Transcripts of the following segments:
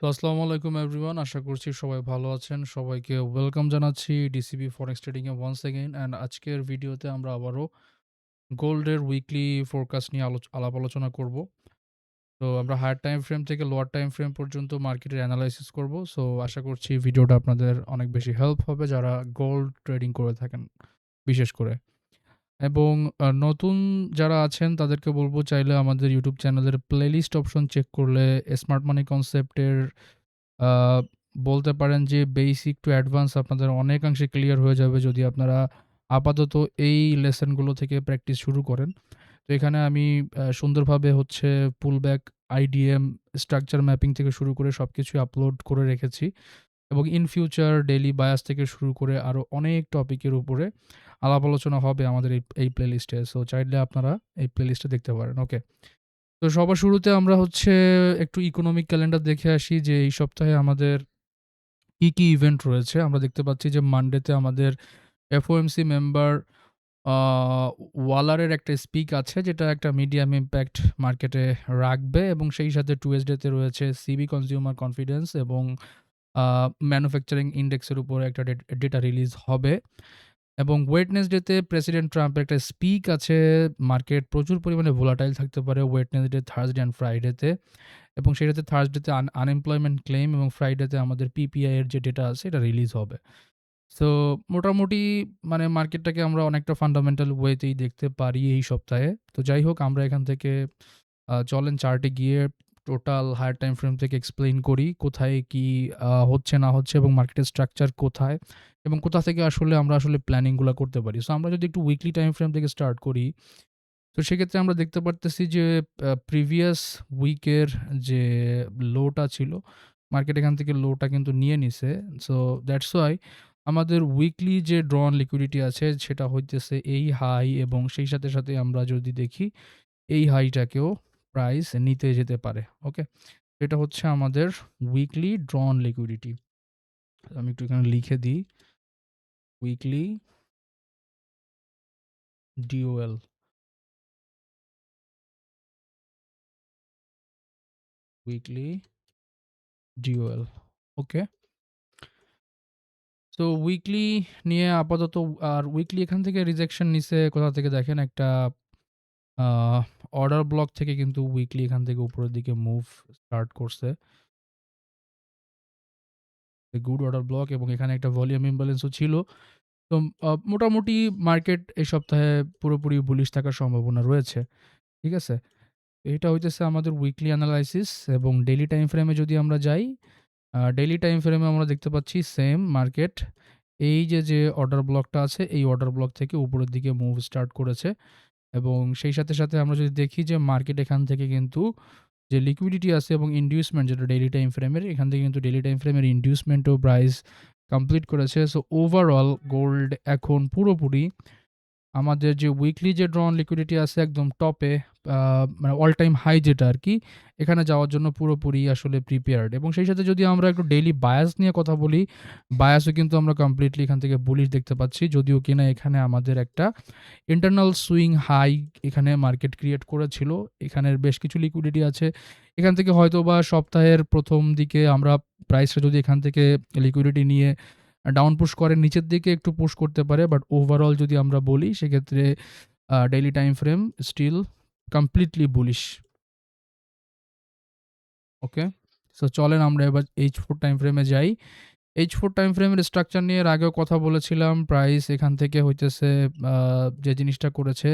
তো আসসালামু আলাইকুম এভরিওয়ান। আশা করছি সবাই ভালো আছেন। সবাইকে ওয়েলকাম জানাচ্ছি ডিসিবি ফরেক্স ট্রেডিং এ ওয়ান্স এগেইন অ্যান্ড আজকের ভিডিওতে আমরা আবারও গোল্ডের উইকলি ফোরকাস্ট নিয়ে আলাপ আলোচনা করব। তো আমরা হায়ার টাইম ফ্রেম থেকে লোয়ার টাইম ফ্রেম পর্যন্ত মার্কেটের এনালাইসিস করব। সো আশা করছি ভিডিওটা আপনাদের অনেক বেশি হেল্প হবে যারা গোল্ড ট্রেডিং করে থাকেন বিশেষ করে। এবং নতুন যারা আছেন তাদেরকে বলব চাইলে আমাদের ইউটিউব চ্যানেলের প্লেলিস্ট অপশন চেক করলে স্মার্ট মানি কনসেপ্টের আ বলতে পারেন যে বেসিক টু অ্যাডভান্স আপনাদের অনেকাংশে ক্লিয়ার হয়ে যাবে যদি আপনারা আপাতত এই লেসনগুলো থেকে প্র্যাকটিস শুরু করেন। তো এখানে আমি সুন্দরভাবে হচ্ছে পুলব্যাক, আইডিএম, স্ট্রাকচার ম্যাপিং থেকে শুরু করে সবকিছুই আপলোড করে রেখেছি এবং ইন ফিউচার ডেইলি বায়াস থেকে শুরু করে আরো অনেক টপিকের উপরে আলাপ আলোচনা হবে আমাদের এই প্লেলিস্টে। সো চাইলে আপনারা এই প্লেলিস্টটা দেখতে পারেন। ওকে। তো সবার শুরুতে আমরা হচ্ছে একটু ইকোনমিক ক্যালেন্ডার দেখে আসি যে এই সপ্তাহে আমাদের কি ইভেন্ট রয়েছে। আমরা দেখতে পাচ্ছি যে মানডেতে আমাদের FOMC মেম্বার আ ওয়ালারের একটা স্পিক আছে যেটা একটা মিডিয়াম ইমপ্যাক্ট মার্কেটে রাখবে এবং সেই সাথে টুয়েসডেতে রয়েছে সিবি কনজিউমার কনফিডেন্স এবং আ ম্যানুফ্যাকচারিং ইন্ডেক্সের উপরে একটা ডেটা রিলিজ হবে। এবং ওয়েডনেসডেতে প্রেসিডেন্ট ট্রাম্পের একটা স্পিক আছে। মার্কেট প্রচুর পরিমাণে ভোলাটাইল থাকতে পারে ওয়েডনেসডে, থার্সডে অ্যান্ড ফ্রাইডেতে। এবং সেটাতে থার্সডেতে আনএমপ্লয়মেন্ট ক্লেইম এবং ফ্রাইডেতে আমাদের পিপিআই এর যে ডেটা আছে এটা রিলিজ হবে। সো মোটামুটি মানে মার্কেটটাকে আমরা অনেকটা ফান্ডামেন্টাল ওয়েতেই দেখতে পারি এই সপ্তাহে। তো যাই হোক আমরা এখান থেকে চলেন চার্টে গিয়ে টোটাল হায়ার টাইম ফ্রেম থেকে এক্সপ্লেইন করি কোথায় কি হচ্ছে না হচ্ছে এবং মার্কেটের স্ট্রাকচার কোথায় এবং কোথা থেকে আমরা আসলে প্ল্যানিং গুলা করতে পারি। সো আমরা যদি একটু উইকলি টাইম ফ্রেম থেকে স্টার্ট করি, তো সেক্ষেত্রে আমরা দেখতে পারতেছি যে প্রিভিয়াস উইকের যে লোটা ছিল, মার্কেট এখান থেকে লোটা কিন্তু নিয়ে নিছে। সো দ্যাটস ওয়াই আমাদের উইকলি যে ড্রন লিকুইডিটি আছে সেটা হইতেছে এই হাই এবং সেই সাথে আমরা যদি দেখি এই হাইটাকেও প্রাইস নিতে যেতে পারে। ওকে? এটা হচ্ছে আমাদের উইকলি ড্রন লিকুইডিটি। আমি একটু এখানে লিখে দিই। Weekly DOL, weekly DOL. Okay? তো উইকলি নিয়ে আপাতত আর উইকলি এখান থেকে রিজেকশন নিছে কোথা থেকে দেখেন একটা আ অর্ডার ব্লক থেকে কিন্তু উইকলি এখান থেকে উপরের দিকে মুভ স্টার্ট করছে। গুড অর্ডার ব্লক এবং এখানে একটা ভলিউম ইমব্যালেন্স ও ছিল। তো মোটামুটি মার্কেট এই সপ্তাহে পুরোপুরি বুলিশ থাকার সম্ভাবনা রয়েছে। ঠিক আছে? এটা হইতেছে আমাদের উইকলি অ্যানালাইসিস এবং ডেইলি টাইম ফ্রেমে যদি আমরা যাই, ডেইলি টাইম ফ্রেমে আমরা দেখতে পাচ্ছি সেম মার্কেট এই যে অর্ডার ব্লকটা আছে এই অর্ডার ব্লক থেকে উপরের দিকে মুভ স্টার্ট করেছে এবং সেই সাথে আমরা যদি দেখি যে মার্কেট এখান থেকে কিন্তু যে লিকুইডিটি আছে এবং ইনডিউসমেন্ট যেটা ডেইলি টাইম ফ্রেমের এখান থেকে কিন্তু ডেইলি টাইম ফ্রেমের ইনডিউসমেন্টও প্রাইস কমপ্লিট করেছে। সো ওভারঅল গোল্ড এখন পুরোপুরি আমাদের যে উইকলি যে ড্রন লিকুইডিটি আছে একদম টপে আ মানে অল টাইম হাই যেটা আরকি, এখানে যাওয়ার জন্য পুরোপুরি আসলে প্রিপেয়ার্ড এবং সেই সাথে যদি আমরা একটু ডেইলি বায়াস নিয়ে কথা বলি, বায়াসও কিন্তু আমরা কমপ্লিটলি এখান থেকে বুলিশ দেখতে পাচ্ছি। যদিও কিনা এখানে আমাদের একটা ইন্টারনাল সুইং হাই এখানে মার্কেট ক্রিয়েট করেছিল। এখানের বেশ কিছু লিকুইডিটি আছে। এখান থেকে হয়তোবা সপ্তাহের ১ম দিকে আমরা প্রাইসটা যদি এখান থেকে লিকুইডিটি নিয়ে ডাউন পুশ করে নিচের দিকে একটু পুশ করতে পারে। বাট ওভারঅল যদি আমরা বলি সেক্ষেত্রে daily time frame still completely bullish. Okay? So চলেন আমরা এবার H4 টাইম ফ্রেমে যাই। H4 টাইম ফ্রেমের স্ট্রাকচার নিয়ে এর আগেও কথা বলেছিলাম। প্রাইস এখান থেকে হইতেছে আ যে জিনিসটা করেছে,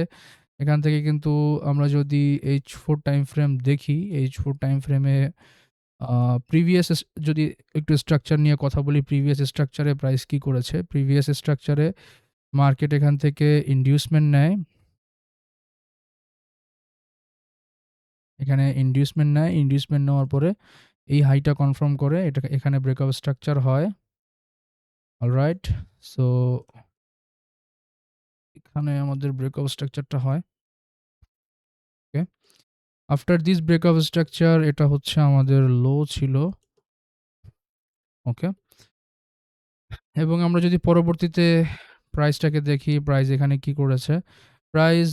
এখান থেকে কিন্তু আমরা যদি H4 টাইম ফ্রেম দেখি, H4 টাইম ফ্রেমে আ প্রিভিয়াস যদি একটু স্ট্রাকচার নিয়ে কথা বলি, প্রিভিয়াস স্ট্রাকচারে প্রাইস কি করেছে? প্রিভিয়াস স্ট্রাকচারে মার্কেট এখান থেকে ইনডিউসমেন্ট নেয়। এখানে ইনডিউসমেন্ট নেয়। ইনডিউসমেন্ট নেওয়ার পরে এই হাইটা কনফার্ম করে এখানে ব্রেকআপ স্ট্রাকচার হয়। অলরাইট? সো এখানে আমাদের ব্রেকআপ স্ট্রাকচারটা হয়। ওকে? আফটার দিস ব্রেকআপ স্ট্রাকচার এটা হচ্ছে আমাদের লো ছিল। ওকে? এবং আমরা যদি পরবর্তীতে প্রাইসটাকে দেখি, প্রাইস এখানে কি করেছে? প্রাইস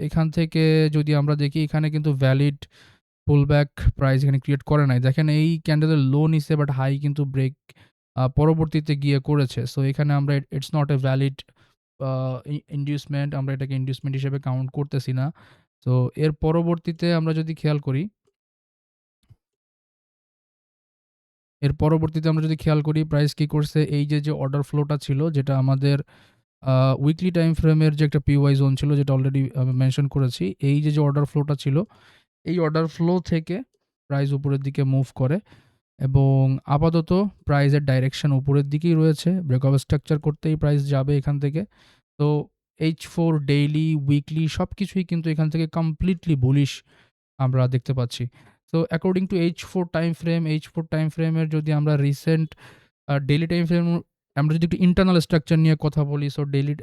এখান থেকে যদি আমরা দেখি এখানে কিন্তু ভ্যালিড পুলব্যাক প্রাইস এখানে ক্রিয়েট করে নাই। দেখেন এই ক্যান্ডেলের লো নিছে বাট হাই কিন্তু ব্রেক পরবর্তীতে গিয়ে করেছে। সো এখানে আমরা ইটস নট এ ভ্যালিড আ ইনডিউসমেন্ট, আমরা এটাকে ইনডিউসমেন্ট হিসেবে কাউন্ট করতেছি না। তো এর পরবর্তীতে আমরা যদি খেয়াল করি, প্রাইস কি করছে, এই যে অর্ডার ফ্লোটা ছিল যেটা আমাদের আ উইকলি টাইম ফ্রেমের যে একটা PY জোন ছিল যেটা অলরেডি আমি মেনশন করেছি। এই যে অর্ডার ফ্লোটা ছিল, এই অর্ডার ফ্লো থেকে প্রাইস উপরের দিকে মুভ করে এবং আপাতত প্রাইসের ডাইরেকশন উপরের দিকেই রয়েছে। ব্রেকআপ স্ট্রাকচার করতেই প্রাইস যাবে এখান থেকে। তো H4 ডেইলি, উইকলি সবকিছুই কিন্তু এখান থেকে কমপ্লিটলি বুলিশ আমরা দেখতে পাচ্ছি। So according to H4 time ফ্রেমের যদি আমরা রিসেন্ট ডেইলি টাইম ফ্রেম, আমরা যদি একটু ইন্টারনাল স্ট্রাকচার নিয়ে কথা বলি, সো ডেইলি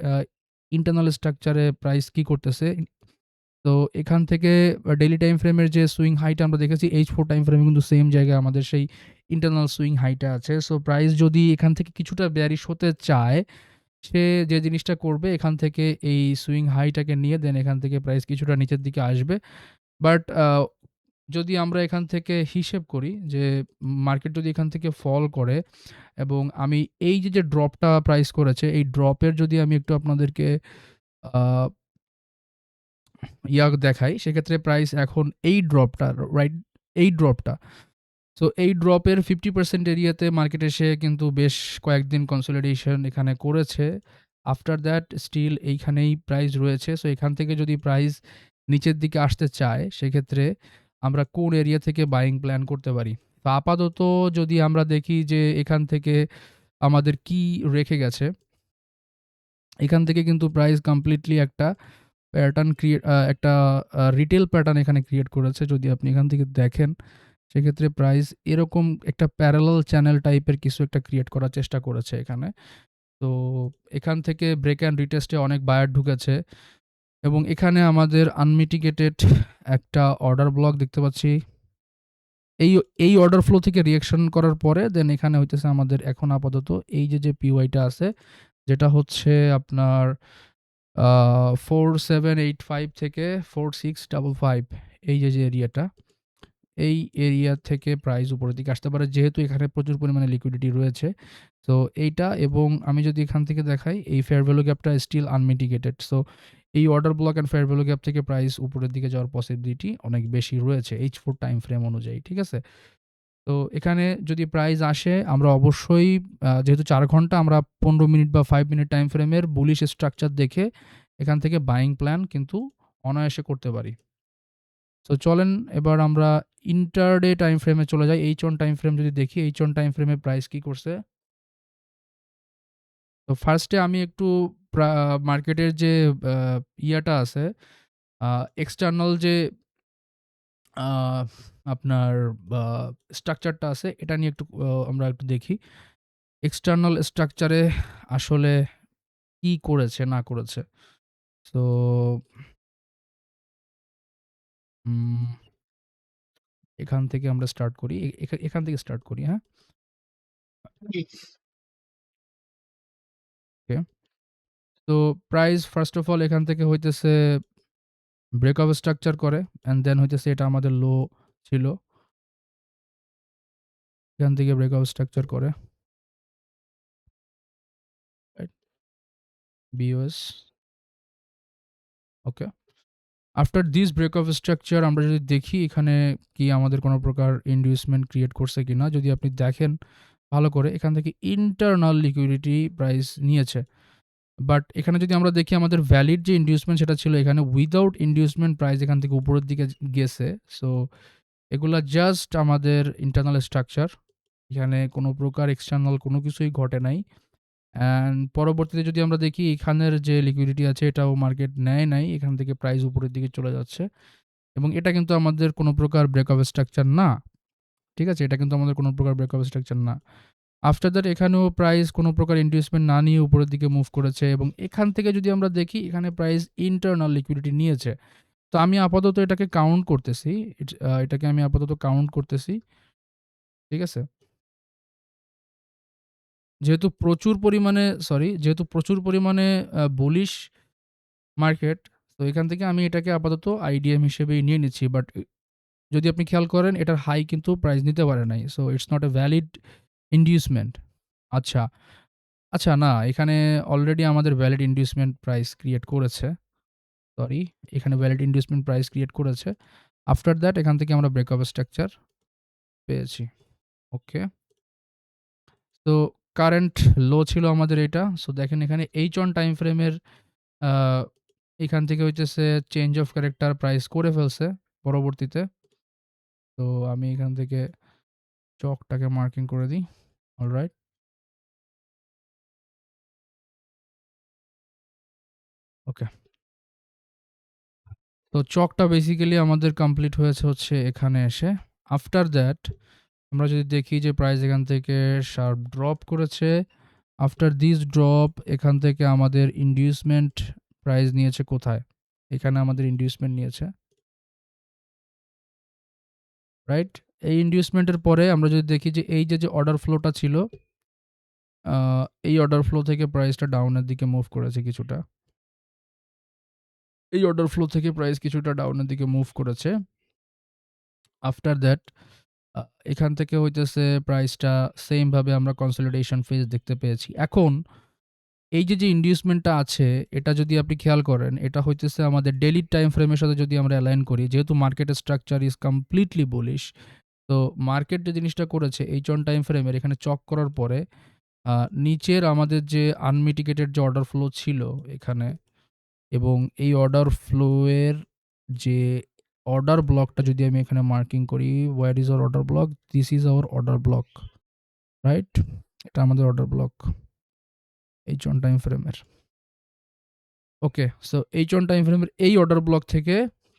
ইন্টারনাল স্ট্রাকচারে প্রাইস কি করতেছে? তো এখান থেকে ডেইলি টাইম ফ্রেমের যে সুইং হাইটা আমরা দেখেছি H4 টাইম ফ্রেমে কিন্তু সেম জায়গায় আমাদের সেই ইন্টারনাল সুইং হাইটা আছে। সো প্রাইস যদি এখান থেকে কিছুটা বেয়ারিশ হতে চায়, সে যে জিনিসটা করবে এখান থেকে এই সুইং হাইটাকে নিয়ে দেন এখান থেকে প্রাইস কিছুটা নিচের দিকে আসবে। বাট যদি আমরা এখান থেকে হিসেব করি যে মার্কেট যদি এখান থেকে ফল করে এবং আমি এই যে ড্রপটা প্রাইস করেছে, এই ড্রপের যদি আমি একটু আপনাদেরকে আ দেখাই, সেক্ষেত্রে প্রাইস এখন এই ড্রপটা, রাইট? এই ড্রপটা। সো এই ড্রপের 50% এরিয়াতে মার্কেট এসে কিন্তু বেশ কয়েকদিন কনসলিডেশন এখানে করেছে। আফটার দ্যাট স্টিল এইখানেই প্রাইস রয়েছে। সো এখান থেকে যদি প্রাইস নিচের দিকে আসতে চায়, সেক্ষেত্রে আমরা কোন এরিয়া থেকে বাইং প্ল্যান করতে পারি? তো আপাতত যদি আমরা দেখি যে এখান থেকে আমাদের কি রেখে গেছে, এখান থেকে কিন্তু প্রাইস কমপ্লিটলি একটা প্যাটার্ন একটা রিটেল প্যাটার্ন এখানে ক্রিয়েট করেছে। যদি আপনি এখান থেকে দেখেন, সেক্ষেত্রে প্রাইস এরকম একটা প্যারালাল চ্যানেল টাইপের কিছু একটা ক্রিয়েট করার চেষ্টা করেছে এখানে। তো এখান থেকে ব্রেক অ্যান্ড রিটেস্টে অনেক বায়ার ঢুকেছে এবং এখানে আমাদের আনমিটিগেটেড একটা অর্ডার ব্লক দেখতে পাচ্ছি। এই অর্ডার ফ্লো থেকে রিঅ্যাকশন করার পরে দেন এখানে হইতেছে আমাদের এখন আপাতত এই যে PY-টা আছে, যেটা হচ্ছে আপনার 4785 থেকে 4655, এই যে এরিয়াটা, এই এরিয়া থেকে প্রাইস উপরের দিকে আসতে পারে যেহেতু এখানে প্রচুর পরিমাণে লিকুইডিটি রয়েছে। তো এইটা, এবং আমি যদি এখান থেকে দেখাই এই ফেয়ার ভ্যালু গ্যাপটা স্টিল আনমিটিগেটেড। সো এই order block and fair value gap থেকে প্রাইস উপরের দিকে যাওয়ার পসিবিলিটি অনেক বেশি রয়েছে H4 টাইম ফ্রেম অনুযায়ী, ঠিক আছে? তো এখানে যদি প্রাইস আসে আমরা অবশ্যই যেহেতু ৪ ঘন্টা, আমরা ১৫ মিনিট বা 5 মিনিট টাইম ফ্রেমের বুলিশ স্ট্রাকচার দেখে এখান থেকে বাইং প্ল্যান কিন্তু অনায়াসে করতে পারি। সো চলেন এবার আমরা ইন্টারডে টাইম ফ্রেমে চলে যাই। H1 টাইম ফ্রেম যদি দেখি, H1 টাইম ফ্রেমে প্রাইস কি করছে? তো ফার্স্টে আমি একটু প্রা মার্কেটের যে আ ইয়াটা আছে, আ এক্সটার্নাল যে আ আপনার আ স্ট্রাকচারটা আছে, এটা নিয়ে একটু আমরা একটু দেখি। এক্সটার্নাল স্ট্রাকচারে আসলে কি করেছে না করেছে। সো উম এখান থেকে আমরা স্টার্ট করি। এখান থেকে স্টার্ট করি, হ্যাঁ? ওকে। তো প্রাইস ফার্স্ট অফ অল এখান থেকে হইতেছে ব্রেকআপ স্ট্রাকচার করে অ্যান্ড দেন হইতেছে এটা আমাদের লো ছিল। এখান থেকে ব্রেকআপ স্ট্রাকচার করে, right? BOS, okay. After this breakup structure আমরা যদি দেখি এখানে কি আমাদের কোনো প্রকার ইনডিউসমেন্ট ক্রিয়েট করছে কিনা? যদি আপনি দেখেন ভালো করে, এখান থেকে ইন্টারনাল লিকুইডিটি প্রাইস নিয়েছে। বাট এখানে যদি আমরা দেখি আমাদের ভ্যালিড যে ইনডিউসমেন্ট সেটা ছিল এখানে উইথআউট ইনডিউসমেন্ট প্রাইস এখান থেকে উপরের দিকে গেছে। সো এগুলা জাস্ট আমাদের ইন্টারনাল স্ট্রাকচার। এখানে কোনো প্রকার এক্সটার্নাল কোনো কিছুই ঘটে নাই। অ্যান্ড পরবর্তীতে যদি আমরা দেখি এখানের যে লিকুইডিটি আছে এটাও মার্কেট নেয় নাই। এখান থেকে প্রাইস উপরের দিকে চলে যাচ্ছে এবং এটা কিন্তু আমাদের কোনো প্রকার ব্রেকআপ স্ট্রাকচার না। ঠিক আছে? এটা কিন্তু আমাদের কোনো প্রকার ব্রেকআপ স্ট্রাকচার না। আফটার দ্যাট এখানেও প্রাইস কোনো প্রকার ইনডিউসমেন্ট না নিয়ে উপরের দিকে মুভ করেছে এবং এখান থেকে যদি আমরা দেখি এখানে প্রাইস ইন্টারনাল লিকুইডিটি নিয়েছে। তো আমি আপাতত এটাকে কাউন্ট করতেছি। এটাকে আমি আপাতত কাউন্ট করতেছি। ঠিক আছে? যেহেতু প্রচুর পরিমাণে বুলিশ মার্কেট, তো এখান থেকে আমি এটাকে আপাতত আইডিএম হিসেবেই নিয়ে নিচ্ছি। বাট যদি আপনি খেয়াল করেন এটার হাই কিন্তু প্রাইস নিতে পারে নাই। So it's not a valid inducement. আচ্ছা, আচ্ছা না এখানে অলরেডি আমাদের ভ্যালিড ইনডিউসমেন্ট প্রাইস ক্রিয়েট করেছে। সরি, এখানে ভ্যালিড ইনডিউসমেন্ট প্রাইস ক্রিয়েট করেছে। আফটার দ্যাট এখান থেকে আমরা ব্রেকআপ স্ট্রাকচার পেয়েছি। ওকে। তো কারেন্ট লো ছিল আমাদের এটা। সো দেখেন এখানে H1 টাইম ফ্রেমের আ এখান থেকে হইতেছে চেঞ্জ অফ ক্যারেক্টার প্রাইস করে ফেলছে পরবর্তীতে। তো আমি এখান থেকে চকটাকে মার্কিং করে দিই। অলরাইট। ওকে। তো চকটা বেসিক্যালি আমাদের কমপ্লিট হয়েছে হচ্ছে এখানে এসে। আফটার দ্যাট আমরা যদি দেখি যে প্রাইস এখান থেকে শার্প ড্রপ করেছে। আফটার দিস ড্রপ এখান থেকে আমাদের ইনডিউসমেন্ট প্রাইস নিয়েছে কোথায়? এখানে আমাদের ইনডিউসমেন্ট নিয়েছে। রাইট? এই ইনডিউসমেন্টের পরে আমরা যদি দেখি যে এই যে অর্ডার ফ্লোটা ছিল, আ এই অর্ডার ফ্লো থেকে প্রাইসটা ডাউনের দিকে মুভ করেছে কিছুটা। এই অর্ডার ফ্লো থেকে প্রাইস কিছুটা ডাউনের দিকে মুভ করেছে। আফটার দ্যাট আ এখান থেকে হইতেছে প্রাইসটা সেইম ভাবে আমরা কনসলিডেশন ফেজ দেখতে পেয়েছি। এখন এই যে ইনডিউসমেন্টটা আছে, এটা যদি আপনি খেয়াল করেন, এটা হইতেছে আমাদের ডেইলি টাইম ফ্রেমের সাথে যদি আমরা অ্যালাইন করি, যেহেতু মার্কেটের স্ট্রাকচার ইজ কমপ্লিটলি বুলিশ। তো মার্কেট যে জিনিসটা করেছে H1 টাইম ফ্রেমের এখানে চক করার পরে আ নিচের আমাদের যে আনমিটিগেটেড যে অর্ডার ফ্লো ছিল এখানে এবং এই অর্ডার ফ্লো এর যে অর্ডার ব্লকটা যদি আমি এখানে মার্কিং করি, where is our order block? This is our order block, right? এটা আমাদের অর্ডার ব্লক H1 টাইম ফ্রেমের। ওকে, সো H1 টাইম ফ্রেমের এই অর্ডার ব্লক থেকে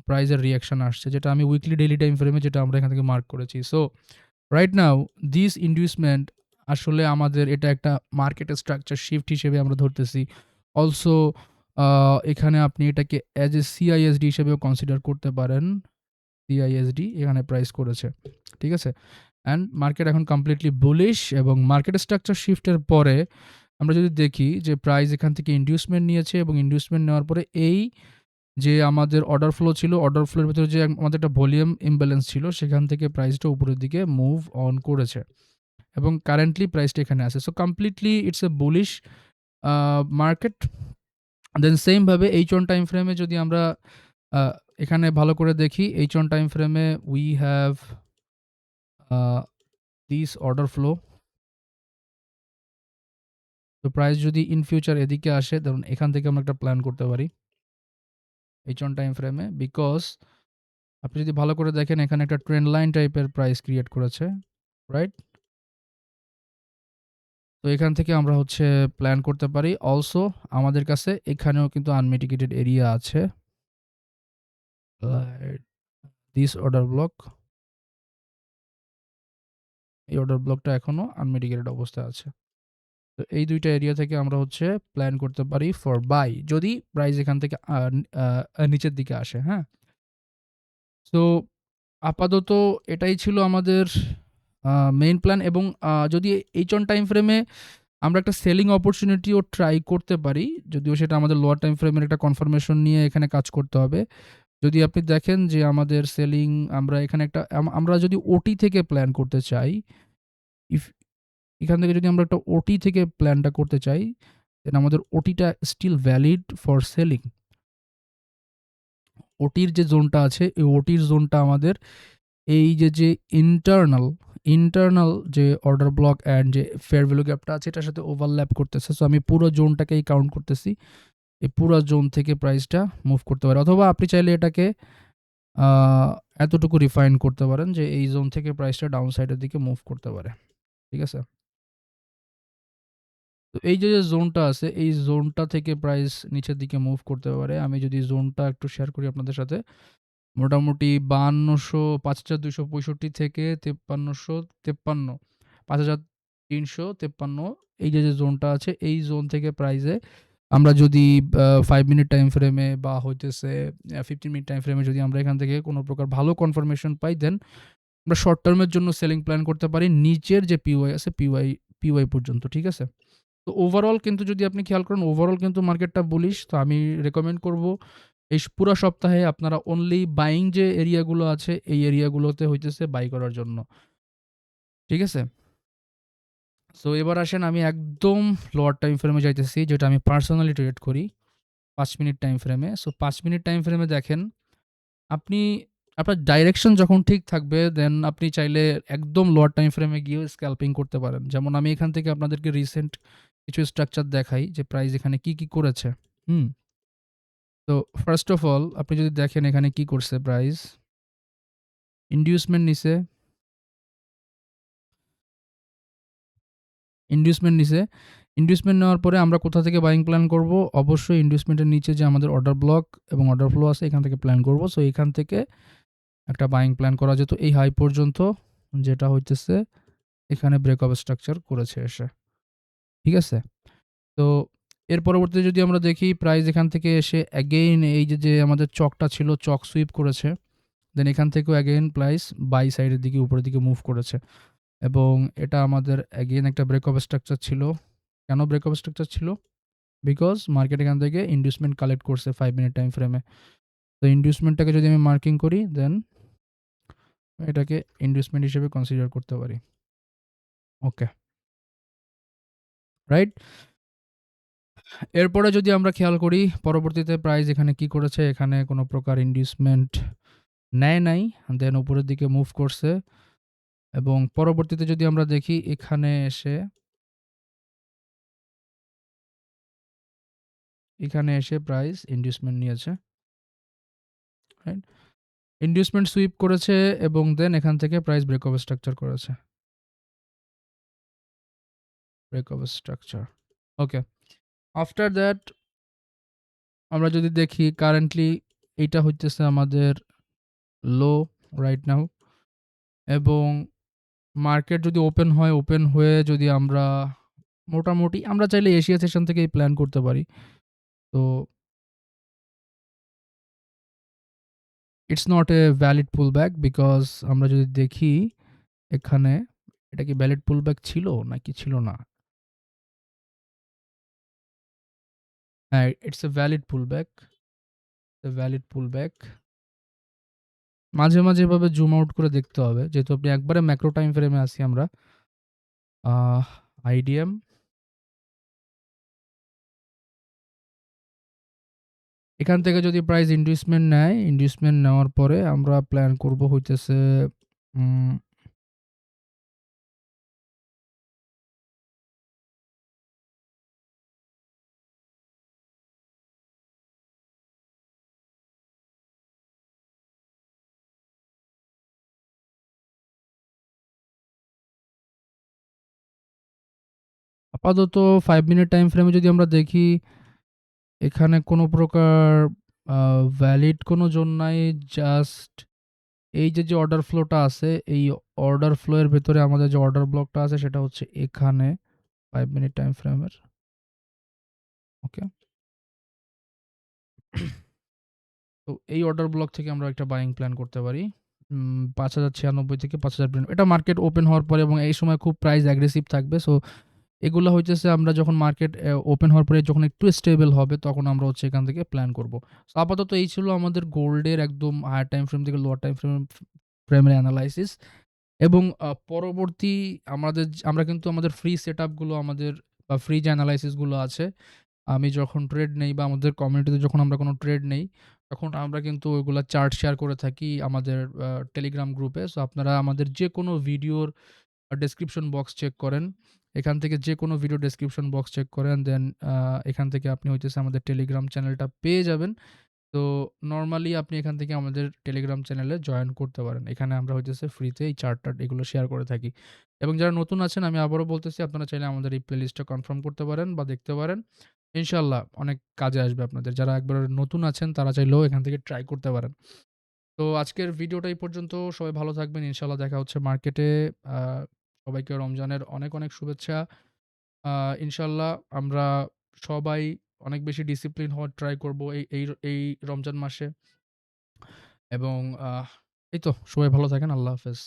প্রাইসের রিঅ্যাকশন আসছে, যেটা আমি উইকলি ডেইলি টাইম ফ্রেমে যেটা আমরা এখান থেকে মার্ক করেছি। সো রাইট নাও দিস ইনডিউসমেন্ট আসলে আমাদের এটা একটা মার্কেটের স্ট্রাকচার শিফট হিসেবে আমরা ধরতেছি। অলসো এখানে আপনি এটাকে অ্যাজ এ সিআইএসডি হিসেবেও কনসিডার করতে পারেন। সিআইএসডি এখানে প্রাইস করেছে। ঠিক আছে? অ্যান্ড মার্কেট এখন কমপ্লিটলি বুলিশ এবং মার্কেট স্ট্রাকচার শিফটের পরে আমরা যদি দেখি যে প্রাইস এখান থেকে ইনডিউসমেন্ট নিয়েছে এবং ইনডিউসমেন্ট নেওয়ার পরে এই যে আমাদের অর্ডার ফ্লো ছিল, অর্ডার ফ্লোর ভেতরে যে আমাদের একটা ভলিউম ইমব্যালেন্স ছিল, সেখান থেকে প্রাইসটা উপরের দিকে মুভ অন করেছে এবং কারেন্টলি প্রাইসটা এখানে আছে। So completely it's a bullish market. Then same ভাবে H1 টাইম ফ্রেমে যদি আমরা আ এখানে ভালো করে দেখি, H1 টাইম ফ্রেমে we have a this order flow. তো প্রাইস যদি ইন ফিউচার এদিকে আসে, ধরুন এখান থেকে আমরা একটা প্ল্যান করতে পারি H1 টাইম ফ্রেমে। বিকজ আপনি যদি ভালো করে দেখেন এখানে একটা ট্রেন্ড লাইন টাইপের প্রাইস ক্রিয়েট করেছে, রাইট? তো এখান থেকে আমরা হচ্ছে প্ল্যান করতে পারি। অলসো আমাদের কাছে এখানেও কিন্তু আনমিটিগেটেড এরিয়া আছে। Like this order block. এই অর্ডার ব্লকটা এখনো আনমিটিগেটেড অবস্থায় আছে। তো এই ২ টা এরিয়া থেকে আমরা হচ্ছে প্ল্যান করতে পারি ফর বাই, যদি প্রাইস এখান থেকে নিচের দিকে আসে, হ্যাঁ? সো আপাতত এটাই ছিল আমাদের মেইন প্ল্যান এবং যদি H1 টাইম ফ্রেমে আমরা একটা সেলিং অপরচুনিটিও ট্রাই করতে পারি। যদিও সেটা আমাদের লোয়ার টাইম ফ্রেমের একটা কনফার্মেশন নিয়ে এখানে কাজ করতে হবে। যদি আপনি দেখেন যে আমাদের সেলিং আমরা এখানে একটা আমরা যদি ওটি থেকে প্ল্যান করতে চাই, ইফ এখান থেকে যদি আমরা একটা ওটি থেকে প্ল্যানটা করতে চাই, দেন আমাদের ওটিটা স্টিল ভ্যালিড ফর সেলিং। ওটির যে জোনটা আছে, এই ওটির জোনটা আমাদের এই যে ইন্টারনাল যে অর্ডার ব্লক অ্যান্ড যে ফেয়ার ভ্যালু গ্যাপটা আছে এটার সাথে ওভারল্যাপ করতেছে। সো আমি পুরো জোনটাকেই কাউন্ট করতেছি। এই পুরা জোন থেকে প্রাইসটা মুভ করতে পারে। অথবা আপনি চাইলে এটাকে আ এতটুকু রিফাইন করতে পারেন যে এই জোন থেকে প্রাইসটা ডাউন সাইডের দিকে মুভ করতে পারে। ঠিক আছে? তো এই যে জোনটা আছে, এই জোনটা থেকে প্রাইস নিচের দিকে মুভ করতে পারে। আমি যদি জোনটা একটু শেয়ার করি আপনাদের সাথে। মোটামুটি ৫,২৬৫ থেকে ৫,৩৫ ৫,৩৫৩ এই যে জোনটা আছে, এই জোন থেকে প্রাইসে আমরা যদি ৫ মিনিট টাইম ফ্রেমে বা হইতেছে ১৫ মিনিট টাইম ফ্রেমে যদি আমরা এখান থেকে কোনো প্রকার ভালো কনফার্মেশন পাই, দেন আমরা শর্ট টার্মের জন্য সেলিং প্ল্যান করতে পারি নিচের যে পিওয়াই আছে, পিওয়াই পর্যন্ত। ঠিক আছে? তো ওভারঅল কিন্তু যদি আপনি খেয়াল করেন, ওভারঅল কিন্তু মার্কেটটা বুলিশ। তো আমি রেকমেন্ড করব এই পুরা সপ্তাহে আপনারা অনলি বাইং যে এরিয়াগুলো আছে এই এরিয়াগুলোতে হইতেছে বাই করার জন্য। ঠিক আছে? সো এবার আসেন আমি একদম লোয়ার টাইম ফ্রেমে যাইতেছি যেটা আমি পার্সোনালি ট্রেড করি ৫ মিনিট টাইম ফ্রেমে। সো ৫ মিনিট টাইম ফ্রেমে দেখেন আপনি আপনার ডাইরেকশন যখন ঠিক থাকবে দেন আপনি চাইলে একদম লোয়ার টাইম ফ্রেমে গিয়েও স্ক্যাল্পিং করতে পারেন। যেমন আমি এখান থেকে আপনাদেরকে রিসেন্ট কিছু স্ট্রাকচার দেখাই যে প্রাইস এখানে কি করেছে। হুম? তো ফার্স্ট অফ অল আপনি যদি দেখেন এখানে কি করছে প্রাইস, ইনডিউসমেন্ট নিছে, ইনডিউসমেন্ট নিছে। ইনডিউসমেন্ট নেওয়ার পরে আমরা কোথা থেকে বাইং প্ল্যান করব? অবশ্যই ইনডিউসমেন্টের নিচে যে আমাদের অর্ডার ব্লক এবং অর্ডার ফ্লো আছে এখান থেকে প্ল্যান করব। সো এখান থেকে একটা বাইং প্ল্যান করা যেত এই হাই পর্যন্ত যেটা হইতেছে এখানে ব্রেকআপ স্ট্রাকচার করেছে এসে। ঠিক আছে? তো এর পরবর্তীতে যদি আমরা দেখি প্রাইস এখান থেকে এসে অ্যাগেইন এই যে আমাদের চকটা ছিল চক সুইপ করেছে। দেন এখান থেকেও অ্যাগেইন প্রাইস বাই সাইডের দিকে উপরের দিকে মুভ করেছে। এবং এটা আমাদের অ্যাগেইন একটা ব্রেকআপ স্ট্রাকচার ছিল। কেন ব্রেকআপ স্ট্রাকচার ছিল? বিকজ মার্কেট এখান থেকে ইনডিউসমেন্ট কালেক্ট করছে 5 মিনিট টাইম ফ্রেমে। তো ইনডিউসমেন্টটাকে যদি আমি মার্কিং করি দেন এটাকে ইনডিউসমেন্ট হিসেবে কনসিডার করতে পারি। ওকে, রাইট? এরপরে যদি আমরা খেয়াল করি পরবর্তীতে প্রাইস এখানে কি করেছে? এখানে কোনো প্রকার ইনডিউসমেন্ট নেয় নাই। দেন উপরের দিকে মুভ করছে এবং পরবর্তীতে যদি আমরা দেখি এখানে এসে প্রাইস ইনডিউসমেন্ট নিয়েছে। রাইট? ইনডিউসমেন্ট সুইপ করেছে এবং দেন এখান থেকে প্রাইস ব্রেকআপ স্ট্রাকচার করেছে। Breakup structure. Okay. After that আমরা যদি দেখি কারেন্টলি এইটা হইতেছে আমাদের লো রাইট নাও এবং মার্কেট যদি ওপেন হয়, ওপেন হয়ে যদি আমরা মোটামুটি আমরা চাইলে এশিয়া সেশন থেকেই প্ল্যান করতে পারি। তো it's not a valid pullback because আমরা যদি দেখি এখানে এটা কি ভ্যালিড পুলব্যাক ছিল নাকি ছিল না? হ্যাঁ, it's a valid pullback, a valid pullback. মাঝে এভাবে জুম আউট করে দেখতে হবে। যেহেতু আপনি একবারে ম্যাক্রো টাইম ফ্রেমে আছি আমরা। আইডিএম এখান থেকে যদি প্রাইস ইনডিউসমেন্ট নেয়, ইনডিউসমেন্ট নেওয়ার পরে আমরা প্ল্যান করব হইতেছে উম আপাতত 5 মিনিট টাইম ফ্রেমে যদি আমরা দেখি এখানে কোনো প্রকার আ ভ্যালিড কোনো জোন নাই। জাস্ট এই যে অর্ডার ফ্লোটা আছে, এই অর্ডার ফ্লো এর ভেতরে আমাদের যে অর্ডার ব্লকটা আছে সেটা হচ্ছে এখানে 5 মিনিট টাইম ফ্রেমের। ওকে। তো এই অর্ডার ব্লক থেকে আমরা একটা বাইং প্ল্যান করতে পারি। ৫,০৯৬ থেকে ৫,০০০ এটা মার্কেট ওপেন হওয়ার পরে এবং এই সময় খুব প্রাইস অ্যাগ্রেসিভ থাকবে। সো এগুলা হইতেছে আমরা যখন মার্কেট ওপেন হওয়ার পরে যখন একটু স্টেবল হবে তখন আমরা হচ্ছে এখান থেকে প্ল্যান করব। সো আপাতত এই ছিল আমাদের গোল্ডের একদম হায়ার টাইম ফ্রেম থেকে লোয়ার টাইম ফ্রেমের এনালাইসিস এবং পরবর্তী আমরা কিন্তু আমাদের ফ্রি সেটআপ গুলো আমাদের বা ফ্রি যে এনালাইসিস গুলো আছে, আমি যখন ট্রেড নেই বা আমাদের কমিউনিটিতে যখন আমরা কোনো ট্রেড নেই, তখন আমরা কিন্তু ওইগুলা চার্ট শেয়ার করে থাকি আমাদের টেলিগ্রাম গ্রুপে। সো আপনারা আমাদের যেকোনো ভিডিওর ডেসক্রিপশন বক্স চেক করেন। এখান থেকে যেকোনো ভিডিও ডেসক্রিপশন বক্স চেক করেন। দেন এখান থেকে আপনি হইতেছে আমাদের টেলিগ্রাম চ্যানেলটা পেয়ে যাবেন। তো নরমালি আপনি এখান থেকে আমাদের টেলিগ্রাম চ্যানেলে জয়েন করতে পারেন। এখানে আমরা হইতেছে ফ্রিতে এই চার্ট-টার্ট এগুলো শেয়ার করে থাকি। এবং যারা নতুন আছেন আমি আবারও বলতেছি আপনারা চাইলে আমাদের এই প্লেলিস্টটা কনফার্ম করতে পারেন বা দেখতে পারেন। ইনশাআল্লাহ অনেক কাজে আসবে আপনাদের। যারা একবারে নতুন আছেন তারা চাইলেও এখান থেকে ট্রাই করতে পারেন। তো আজকের ভিডিওটা এই পর্যন্ত। সবাই ভালো থাকবেন। ইনশাআল্লাহ দেখা হচ্ছে মার্কেটে। আ সবাইকে রমজানের অনেক শুভেচ্ছা। আ ইনশাআল্লাহ আমরা সবাই অনেক বেশি ডিসিপ্লিন হওয়ার ট্রাই করব এই রমজান মাসে। এবং এই তো সবাই ভালো থাকেন। আল্লাহ হাফেজ।